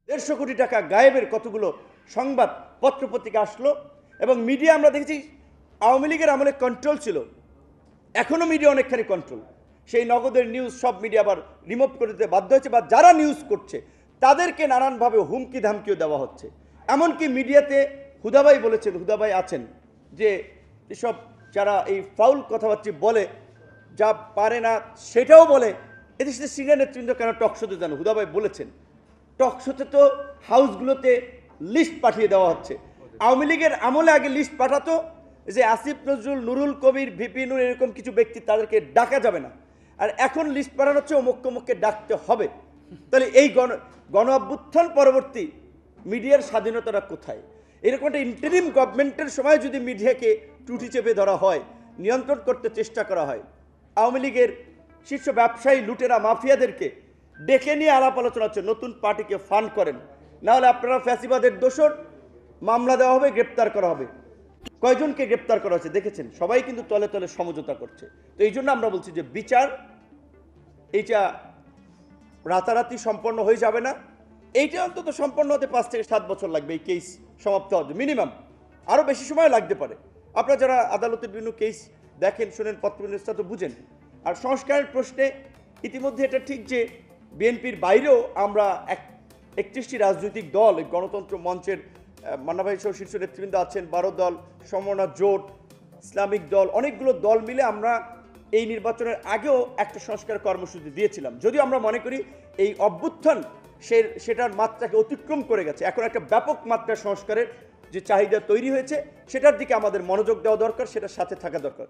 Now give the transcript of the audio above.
150 কোটি টাকা গায়েবের কতগুলো সংবাদ পত্রপত্রিকা আসলো এবং মিডিয়া আমরা দেখেছি আওয়ামী লীগের আমলে কন্ট্রোল ছিল, এখনও মিডিয়া অনেকখানি কন্ট্রোল। সেই নগদের নিউজ সব মিডিয়া আবার রিমুভ করে দিতে বাধ্য হয়েছে, বা যারা নিউজ করছে তাদেরকে নানানভাবে হুমকি ধামকিও দেওয়া হচ্ছে। এমনকি মিডিয়াতে হুদাভাই বলেছেন, হুদাভাই আছেন, যে এসব যারা এই ফাউল কথাবার্তা বলে, যা পারে না সেটাও বলে, এদেশে সিনিয়র নেতৃবৃন্দ কেন টকশোতে জানো? হুদাভাই বলেছেন টকশোতে তো হাউসগুলোতে লিস্ট পাঠিয়ে দেওয়া হচ্ছে। আওয়ামী লীগের আমলে আগে লিস্ট পাঠাতো যে আসিফ নজরুল, নুরুল কবির, ভিপি নুর এরকম কিছু ব্যক্তি, তাদেরকে ডাকা যাবে না। আর এখন লিস্ট পাঠানো হচ্ছে অমুককে ডাকতে হবে। তাহলে এই গণ অভ্যুত্থান পরবর্তী মিডিয়ার স্বাধীনতাটা কোথায়? এরকম একটা ইন্টারিম গভর্নমেন্টের সময় যদি মিডিয়াকে টুটি চেপে ধরা হয়, নিয়ন্ত্রণ করতে চেষ্টা করা হয়, আওয়ামী লীগের শীর্ষ ব্যবসায়ী লুটেরা মাফিয়াদেরকে ডেকে নিয়ে আলাপ আলোচনা হচ্ছে, নতুন পার্টিকে ফান্ড করেন, নাহলে আপনারা ফ্যাসিবাদের দোষর, মামলা দেওয়া হবে, গ্রেপ্তার করা হবে। কয়জনকে গ্রেপ্তার করা হয়েছে দেখেছেন? সবাই কিন্তু তলে তলে সমঝোতা করছে। তো এই জন্য আমরা বলছি যে বিচার এইটা রাতারাতি সম্পন্ন হয়ে যাবে না। এইটা অন্তত সম্পন্ন হতে 5 থেকে 7 বছর লাগবে, এই কেস সমাপ্ত হতে মিনিমাম। আরও বেশি সময় লাগতে পারে। আপনারা যারা আদালতের বিভিন্ন কেস দেখেন, শোনেন, পত্রবিন্যাসটা তো বুঝেন। আর সংস্কারের প্রশ্নে ইতিমধ্যে এটা ঠিক যে বিএনপির বাইরেও আমরা 31টি রাজনৈতিক দল, গণতন্ত্র মঞ্চের মান্না ভাই সহ শীর্ষ নেতৃবৃন্দ আছেন, 12 দল, সমমনা জোট, ইসলামিক দল, অনেকগুলো দল মিলে আমরা এই নির্বাচনের আগেও একটা সংস্কার কর্মসূচি দিয়েছিলাম। যদিও আমরা মনে করি এই অভ্যুত্থান সেটার মাত্রাকে অতিক্রম করে গেছে। এখন একটা ব্যাপক মাত্রার সংস্কারের যে চাহিদা তৈরি হয়েছে, সেটার দিকে আমাদের মনোযোগ দেওয়া দরকার, সেটার সাথে থাকা দরকার।